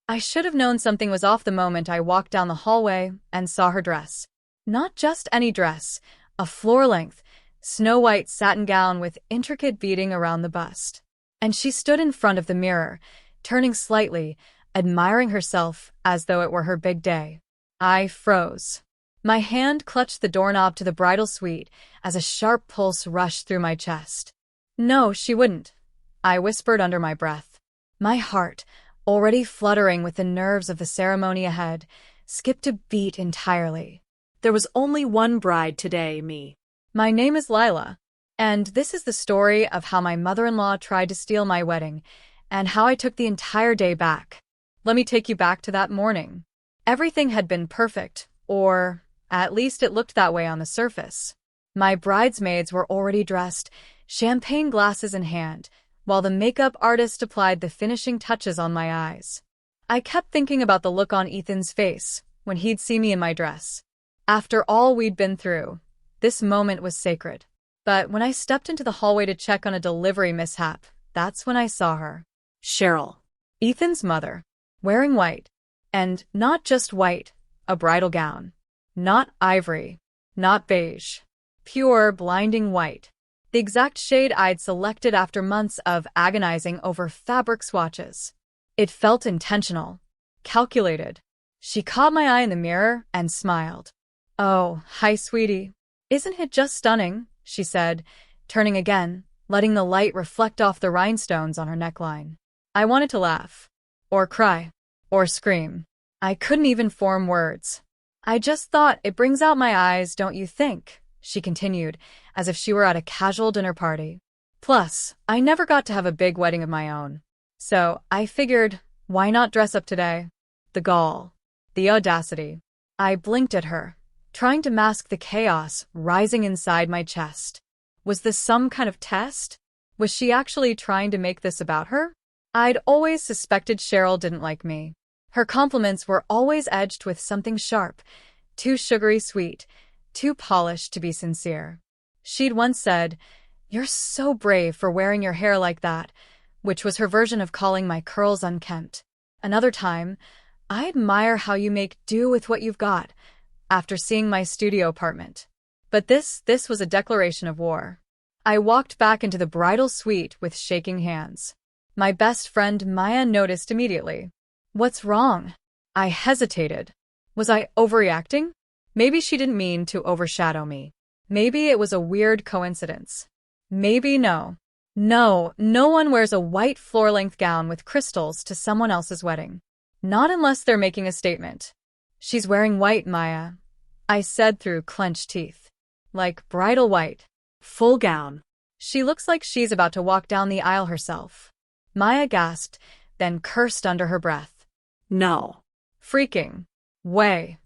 I should have known something was off the moment I walked down the hallway and saw her dress. Not just any dress, a floor-length, snow-white satin gown with intricate beading around the bust. And she stood in front of the mirror, turning slightly, admiring herself as though it were her big day. I froze. My hand clutched the doorknob to the bridal suite as a sharp pulse rushed through my chest. No, she wouldn't, I whispered under my breath. My heart, already fluttering with the nerves of the ceremony ahead, skipped a beat entirely. There was only one bride today, me. My name is Lila, and this is the story of how my mother-in-law tried to steal my wedding, and how I took the entire day back. Let me take you back to that morning. Everything had been perfect, or at least it looked that way on the surface. My bridesmaids were already dressed, champagne glasses in hand, while the makeup artist applied the finishing touches on my eyes. I kept thinking about the look on Ethan's face when he'd see me in my dress. After all we'd been through, this moment was sacred. But when I stepped into the hallway to check on a delivery mishap, that's when I saw her. Cheryl. Ethan's mother, wearing white. And not just white, a bridal gown. Not ivory. Not beige. Pure, blinding white. The exact shade I'd selected after months of agonizing over fabric swatches. It felt intentional. Calculated. She caught my eye in the mirror and smiled. "Oh, hi, sweetie. Isn't it just stunning?" she said, turning again, letting the light reflect off the rhinestones on her neckline. I wanted to laugh. Or cry. Or scream. I couldn't even form words. "I just thought it brings out my eyes, don't you think?" she continued, as if she were at a casual dinner party. Plus, I never got to have a big wedding of my own. So, I figured, why not dress up today? The gall. The audacity. I blinked at her, trying to mask the chaos rising inside my chest. Was this some kind of test? Was she actually trying to make this about her? I'd always suspected Cheryl didn't like me. Her compliments were always edged with something sharp, too sugary sweet, too polished to be sincere. She'd once said, "You're so brave for wearing your hair like that," which was her version of calling my curls unkempt. Another time, "I admire how you make do with what you've got," after seeing my studio apartment. But this was a declaration of war. I walked back into the bridal suite with shaking hands. My best friend Maya noticed immediately. "What's wrong?" I hesitated. Was I overreacting? Maybe she didn't mean to overshadow me. Maybe it was a weird coincidence. Maybe no. No one wears a white floor-length gown with crystals to someone else's wedding. Not unless they're making a statement. "She's wearing white, Maya," I said through clenched teeth. "Like bridal white. Full gown. She looks like she's about to walk down the aisle herself." Maya gasped, then cursed under her breath. No. Freaking way.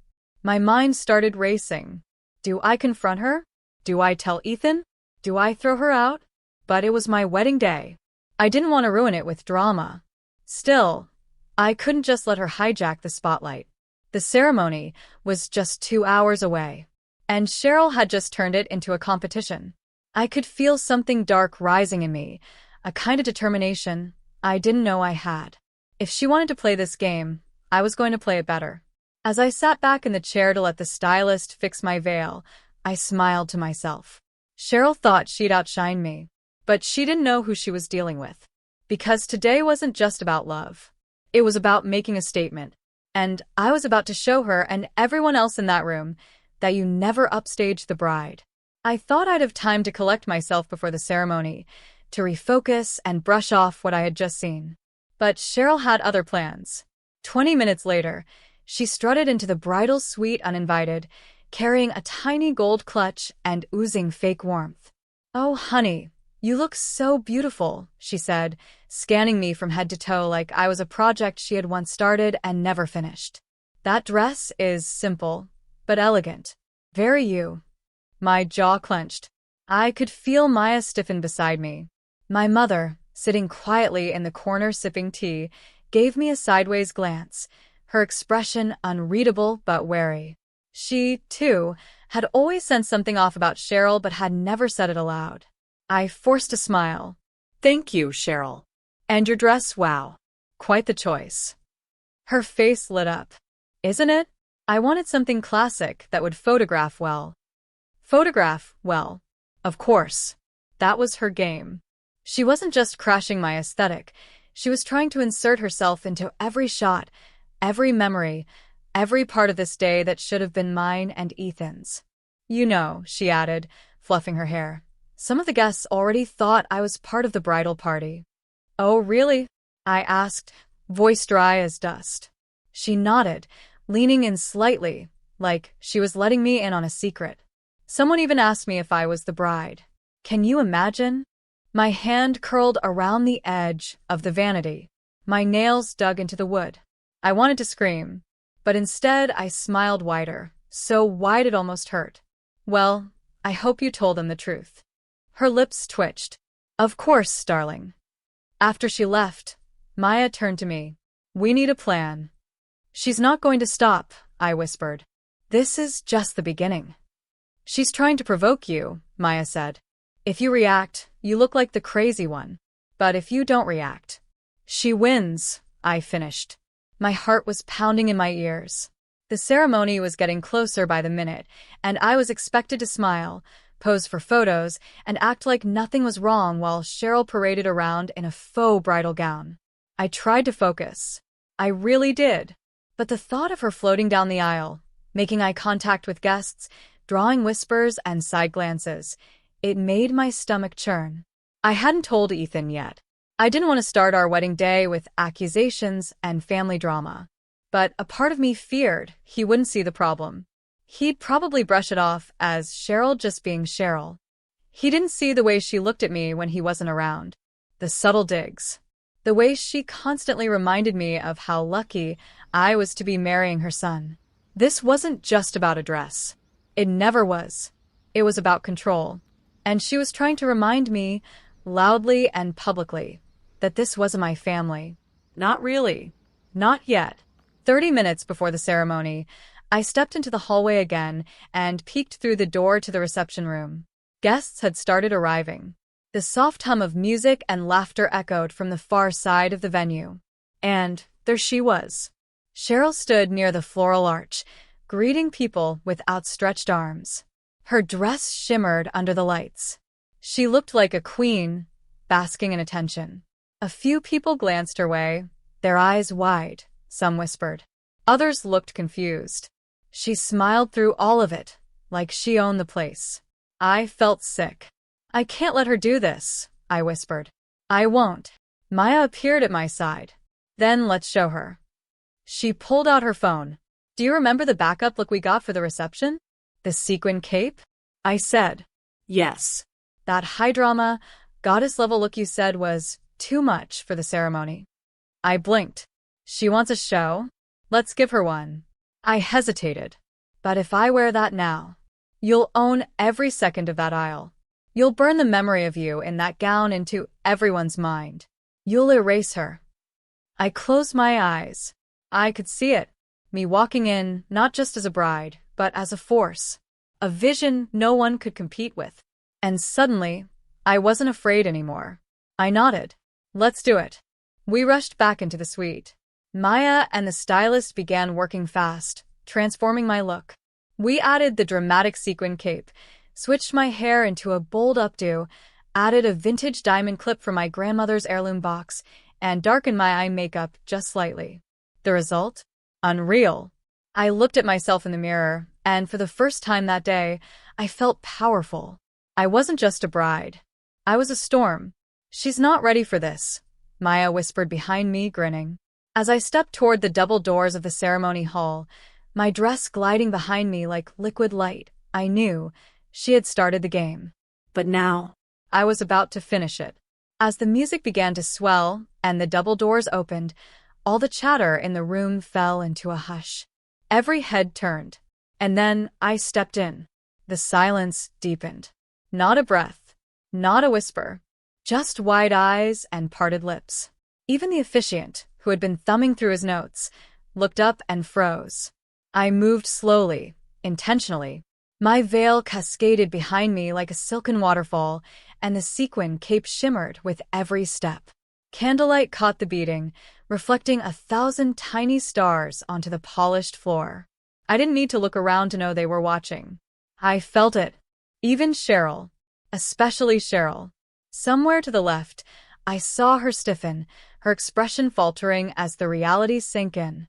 My mind started racing. Do I confront her? Do I tell Ethan? Do I throw her out? But it was my wedding day. I didn't want to ruin it with drama. Still, I couldn't just let her hijack the spotlight. The ceremony was just 2 hours away, and Cheryl had just turned it into a competition. I could feel something dark rising in me, a kind of determination I didn't know I had. If she wanted to play this game, I was going to play it better. As I sat back in the chair to let the stylist fix my veil, I smiled to myself. Cheryl thought she'd outshine me, but she didn't know who she was dealing with. Because today wasn't just about love. It was about making a statement, and I was about to show her and everyone else in that room that you never upstage the bride. I thought I'd have time to collect myself before the ceremony, to refocus and brush off what I had just seen. But Cheryl had other plans. 20 minutes later, she strutted into the bridal suite uninvited, carrying a tiny gold clutch and oozing fake warmth. "Oh, honey, you look so beautiful," she said, scanning me from head to toe like I was a project she had once started and never finished. "That dress is simple, but elegant. Very you." My jaw clenched. I could feel Maya stiffen beside me. My mother, sitting quietly in the corner sipping tea, gave me a sideways glance, her expression unreadable but wary. She, too, had always sensed something off about Cheryl but had never said it aloud. I forced a smile. "Thank you, Cheryl. "And your dress, wow. Quite the choice." Her face lit up. Isn't it? I wanted something classic that would photograph well. Photograph well. Of course. That was her game. She wasn't just crashing my aesthetic. She was trying to insert herself into every shot, every memory, every part of this day that should have been mine and Ethan's. You know, she added, fluffing her hair. Some of the guests already thought I was part of the bridal party. Oh, really? I asked, voice dry as dust. She nodded, leaning in slightly, like she was letting me in on a secret. Someone even asked me if I was the bride. Can you imagine? My hand curled around the edge of the vanity. My nails dug into the wood. I wanted to scream, but instead I smiled wider, so wide it almost hurt. Well, I hope you told them the truth. Her lips twitched. Of course, darling. After she left, Maya turned to me. We need a plan. She's not going to stop, I whispered. This is just the beginning. She's trying to provoke you, Maya said. If you react, you look like the crazy one. But if you don't react, she wins, I finished. My heart was pounding in my ears. The ceremony was getting closer by the minute, and I was expected to smile, pose for photos, and act like nothing was wrong while Cheryl paraded around in a faux bridal gown. I tried to focus. I really did. But the thought of her floating down the aisle, making eye contact with guests, drawing whispers and side glances, it made my stomach churn. I hadn't told Ethan yet. I didn't want to start our wedding day with accusations and family drama. But a part of me feared he wouldn't see the problem. He'd probably brush it off as Cheryl just being Cheryl. He didn't see the way she looked at me when he wasn't around. The subtle digs. The way she constantly reminded me of how lucky I was to be marrying her son. This wasn't just about a dress. It never was. It was about control. And she was trying to remind me, loudly and publicly, that this wasn't my family. Not really. Not yet. 30 minutes before the ceremony, I stepped into the hallway again and peeked through the door to the reception room. Guests had started arriving. The soft hum of music and laughter echoed from the far side of the venue. And there she was. Cheryl stood near the floral arch, greeting people with outstretched arms. Her dress shimmered under the lights. She looked like a queen, basking in attention. A few people glanced her way, their eyes wide, some whispered. Others looked confused. She smiled through all of it, like she owned the place. I felt sick. I can't let her do this, I whispered. I won't. Maya appeared at my side. Then let's show her. She pulled out her phone. Do you remember the backup look we got for the reception? The sequin cape? I said. Yes. That high-drama, goddess-level look you said was too much for the ceremony. I blinked. She wants a show? Let's give her one. I hesitated. But if I wear that now, you'll own every second of that aisle. You'll burn the memory of you in that gown into everyone's mind. You'll erase her. I closed my eyes. I could see it. Me walking in, not just as a bride, but as a force. A vision no one could compete with. And suddenly, I wasn't afraid anymore. I nodded. Let's do it. We rushed back into the suite. Maya and the stylist began working fast, transforming my look. We added the dramatic sequin cape, switched my hair into a bold updo, added a vintage diamond clip from my grandmother's heirloom box, and darkened my eye makeup just slightly. The result? Unreal. I looked at myself in the mirror, and for the first time that day, I felt powerful. I wasn't just a bride. I was a storm. She's not ready for this, Maya whispered behind me, grinning. As I stepped toward the double doors of the ceremony hall, my dress gliding behind me like liquid light, I knew she had started the game. But now, I was about to finish it. As the music began to swell and the double doors opened, all the chatter in the room fell into a hush. Every head turned, and then I stepped in. The silence deepened. Not a breath, not a whisper, just wide eyes and parted lips. Even the officiant, who had been thumbing through his notes, looked up and froze. I moved slowly, intentionally. My veil cascaded behind me like a silken waterfall, and the sequin cape shimmered with every step. Candlelight caught the beating, reflecting 1,000 tiny stars onto the polished floor. I didn't need to look around to know they were watching. I felt it. Even Cheryl. Especially Cheryl. Somewhere to the left, I saw her stiffen, her expression faltering as the reality sank in.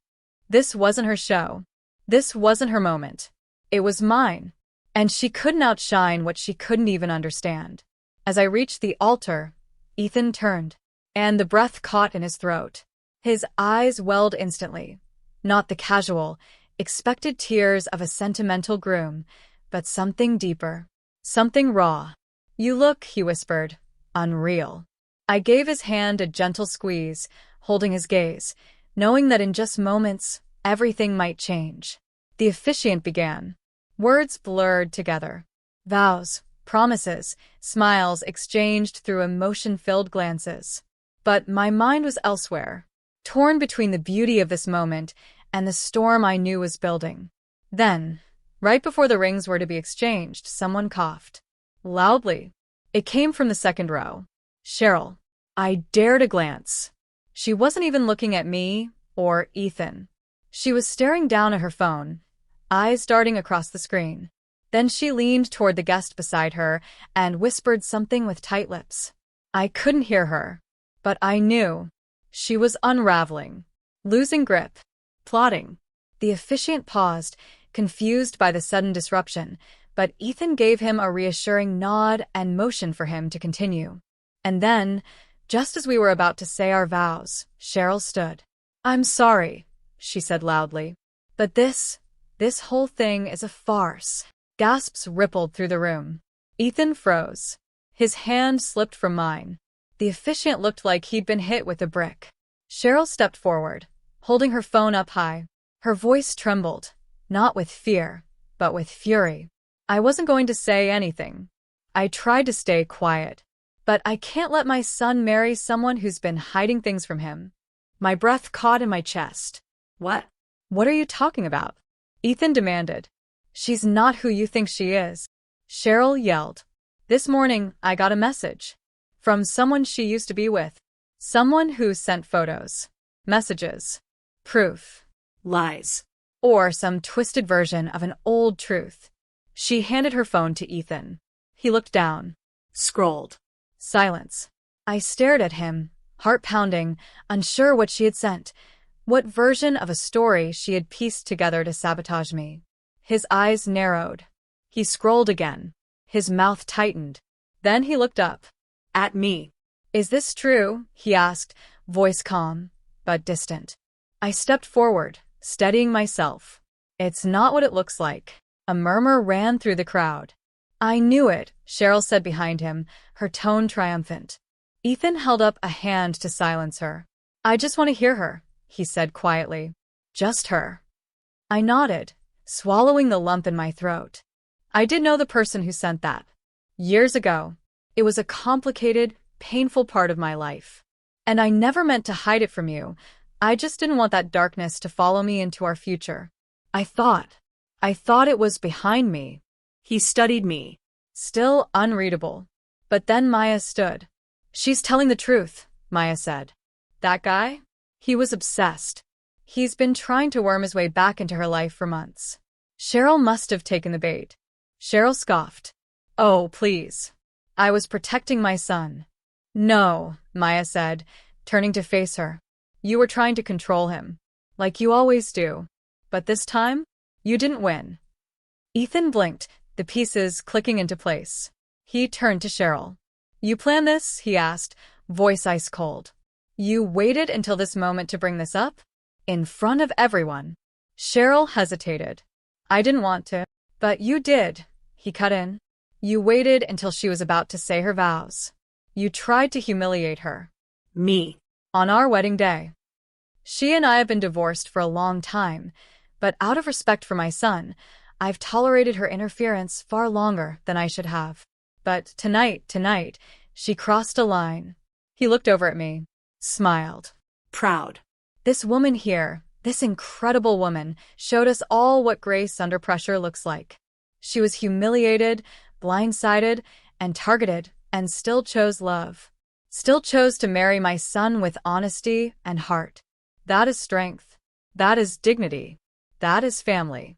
This wasn't her show. This wasn't her moment. It was mine. And she couldn't outshine what she couldn't even understand. As I reached the altar, Ethan turned, and the breath caught in his throat. His eyes welled instantly. Not the casual, expected tears of a sentimental groom, but something deeper. Something raw. "You look," he whispered, "unreal." I gave his hand a gentle squeeze, holding his gaze, knowing that in just moments, everything might change. The officiant began. Words blurred together. Vows, promises, smiles exchanged through emotion-filled glances. But my mind was elsewhere, torn between the beauty of this moment and the storm I knew was building. Then, right before the rings were to be exchanged, someone coughed. Loudly. It came from the second row. Cheryl. I dared a glance. She wasn't even looking at me or Ethan. She was staring down at her phone, eyes darting across the screen. Then she leaned toward the guest beside her and whispered something with tight lips. I couldn't hear her, but I knew. She was unraveling, losing grip, plotting. The officiant paused, confused by the sudden disruption, but Ethan gave him a reassuring nod and motioned for him to continue. And then, just as we were about to say our vows, Cheryl stood. I'm sorry, she said loudly, but this whole thing is a farce. Gasps rippled through the room. Ethan froze. His hand slipped from mine. The officiant looked like he'd been hit with a brick. Cheryl stepped forward, holding her phone up high. Her voice trembled, not with fear, but with fury. I wasn't going to say anything. I tried to stay quiet. But I can't let my son marry someone who's been hiding things from him. My breath caught in my chest. What? What are you talking about? Ethan demanded. She's not who you think she is. Cheryl yelled. This morning, I got a message. From someone she used to be with. Someone who sent photos. Messages. Proof. Lies. Or some twisted version of an old truth. She handed her phone to Ethan. He looked down. Scrolled. Silence. I stared at him, heart pounding, unsure what she had sent, what version of a story she had pieced together to sabotage me. His eyes narrowed. He scrolled again. His mouth tightened. Then he looked up. At me. Is this true? He asked, voice calm, but distant. I stepped forward, steadying myself. It's not what it looks like. A murmur ran through the crowd. I knew it, Cheryl said behind him, her tone triumphant. Ethan held up a hand to silence her. I just want to hear her, he said quietly. Just her. I nodded, swallowing the lump in my throat. I did know the person who sent that. Years ago. It was a complicated, painful part of my life. And I never meant to hide it from you. I just didn't want that darkness to follow me into our future. I thought it was behind me. He studied me. Still unreadable. But then Maya stood. She's telling the truth, Maya said. That guy? He was obsessed. He's been trying to worm his way back into her life for months. Cheryl must have taken the bait. Cheryl scoffed. Oh, please. I was protecting my son. No, Maya said, turning to face her. You were trying to control him. Like you always do. But this time, you didn't win. Ethan blinked, the pieces clicking into place. He turned to Cheryl. You planned this? He asked, voice ice cold. You waited until this moment to bring this up? In front of everyone. Cheryl hesitated. I didn't want to. But you did, he cut in. You waited until she was about to say her vows. You tried to humiliate her. Me. On our wedding day. She and I have been divorced for a long time, but out of respect for my son, I've tolerated her interference far longer than I should have. But tonight, she crossed a line. He looked over at me, smiled. Proud. This woman here, this incredible woman, showed us all what grace under pressure looks like. She was humiliated, blindsided, and targeted, and still chose love. Still chose to marry my son with honesty and heart. That is strength. That is dignity. That is family.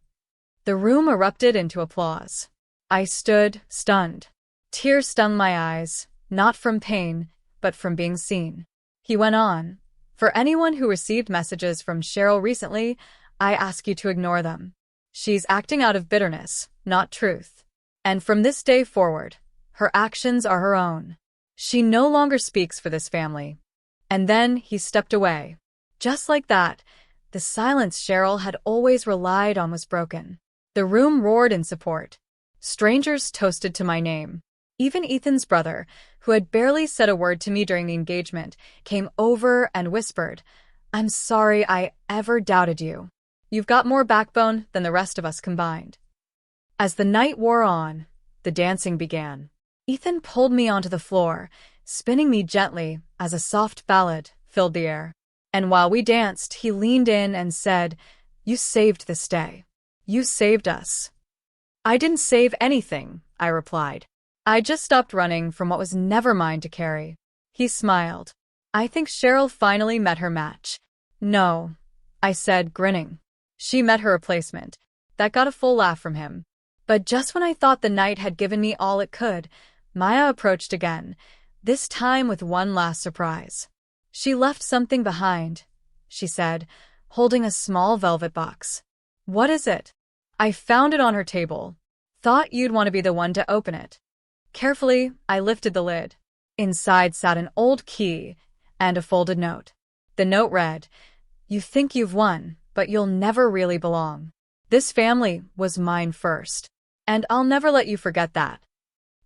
The room erupted into applause. I stood, stunned. Tears stung my eyes, not from pain, but from being seen. He went on. For anyone who received messages from Cheryl recently, I ask you to ignore them. She's acting out of bitterness, not truth. And from this day forward, her actions are her own. She no longer speaks for this family. And then he stepped away. Just like that, the silence Cheryl had always relied on was broken. The room roared in support. Strangers toasted to my name. Even Ethan's brother, who had barely said a word to me during the engagement, came over and whispered, "I'm sorry I ever doubted you. You've got more backbone than the rest of us combined." As the night wore on, the dancing began. Ethan pulled me onto the floor, spinning me gently as a soft ballad filled the air. And while we danced, he leaned in and said, "You saved this day. You saved us." "I didn't save anything," I replied. "I just stopped running from what was never mine to carry." He smiled. "I think Cheryl finally met her match." "No," I said, grinning. "She met her replacement." That got a full laugh from him. But just when I thought the night had given me all it could, Maya approached again, this time with one last surprise. "She left something behind," she said, holding a small velvet box. "What is it?" "I found it on her table. Thought you'd want to be the one to open it." Carefully, I lifted the lid. Inside sat an old key and a folded note. The note read, "You think you've won, but you'll never really belong. This family was mine first, and I'll never let you forget that."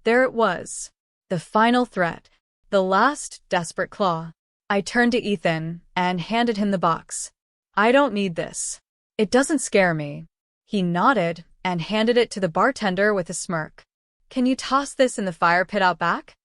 There it was, the final threat, the last desperate claw. I turned to Ethan and handed him the box. "I don't need this. It doesn't scare me." He nodded and handed it to the bartender with a smirk. "Can you toss this in the fire pit out back?"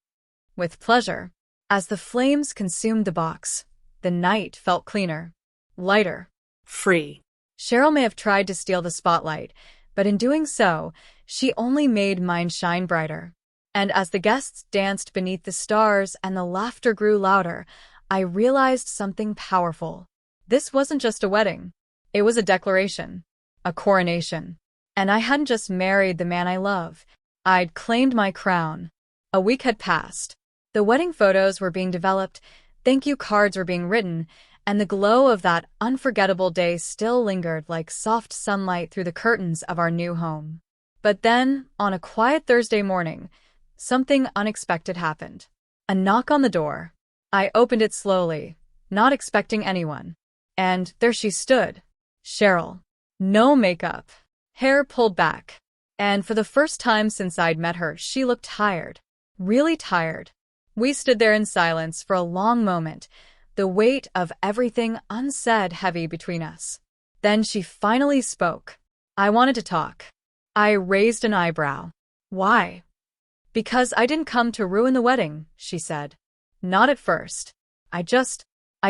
"With pleasure." As the flames consumed the box, the night felt cleaner, lighter, Free. Cheryl may have tried to steal the spotlight, but in doing so, she only made mine shine brighter. And as the guests danced beneath the stars and the laughter grew louder, I realized something powerful. This wasn't just a wedding. It was a declaration, a coronation. And I hadn't just married the man I love. I'd claimed my crown. A week had passed. The wedding photos were being developed, thank you cards were being written, and the glow of that unforgettable day still lingered like soft sunlight through the curtains of our new home. But then, on a quiet Thursday morning, something unexpected happened. A knock on the door. I opened it slowly, not expecting anyone. And there she stood, Cheryl. No makeup, hair pulled back. And for the first time since I'd met her, she looked tired, really tired. We stood there in silence for a long moment, the weight of everything unsaid heavy between us. Then she finally spoke. "I wanted to talk." I raised an eyebrow. "Why?" "Because I didn't come to ruin the wedding," she said. "Not at first. I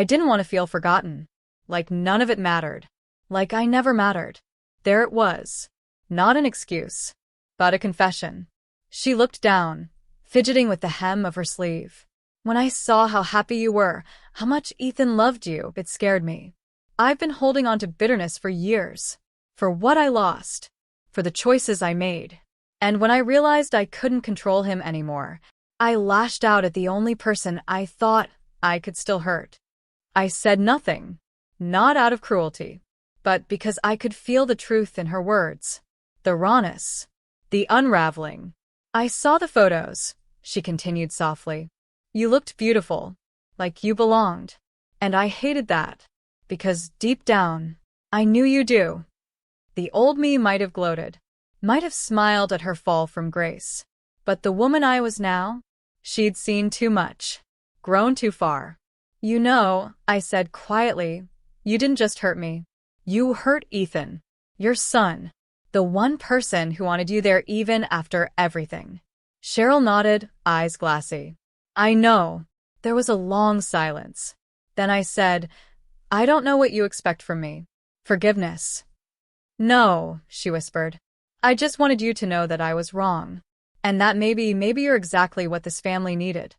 didn't want to feel forgotten. Like none of it mattered. Like I never mattered." There it was. Not an excuse, but a confession. She looked down, fidgeting with the hem of her sleeve. "When I saw how happy you were, how much Ethan loved you, it scared me. I've been holding on to bitterness for years. For what I lost. For the choices I made. And when I realized I couldn't control him anymore, I lashed out at the only person I thought I could still hurt. I said nothing. Not out of cruelty. But because I could feel the truth in her words. The rawness. The unraveling. I saw the photos," she continued softly. "You looked beautiful. Like you belonged. And I hated that. Because deep down, I knew you do." The old me might have gloated. Might have smiled at her fall from grace. But the woman I was now? She'd seen too much. Grown too far. "You know," I said quietly, "you didn't just hurt me. You hurt Ethan. Your son. The one person who wanted you there even after everything." Cheryl nodded, eyes glassy. "I know." There was a long silence. Then I said, "I don't know what you expect from me. Forgiveness." "No," she whispered. "I just wanted you to know that I was wrong. And that maybe you're exactly what this family needed."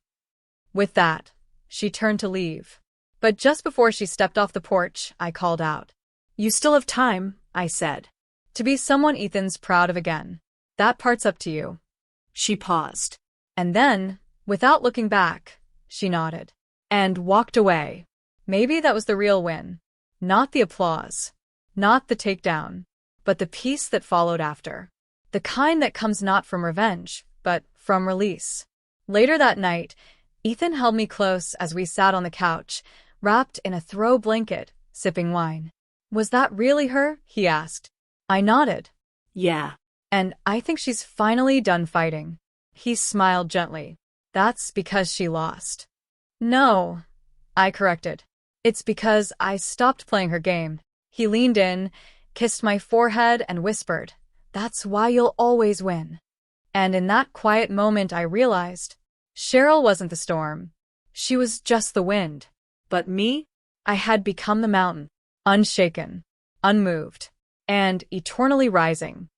With that, she turned to leave. But just before she stepped off the porch, I called out. You still have time, I said. To be someone Ethan's proud of again. That part's up to you. She paused. And then, without looking back, she nodded. And walked away. Maybe that was the real win. Not the applause. Not the takedown. But the peace that followed after. The kind that comes not from revenge, but from release. Later that night, Ethan held me close as we sat on the couch, wrapped in a throw blanket, sipping wine. Was that really her? He asked. I nodded. Yeah. And I think she's finally done fighting. He smiled gently. That's because she lost. No, I corrected. It's because I stopped playing her game. He leaned in, kissed my forehead, and whispered, That's why you'll always win. And in that quiet moment I realized, Cheryl wasn't the storm. She was just the wind. But me? I had become the mountain, unshaken, unmoved, and eternally rising.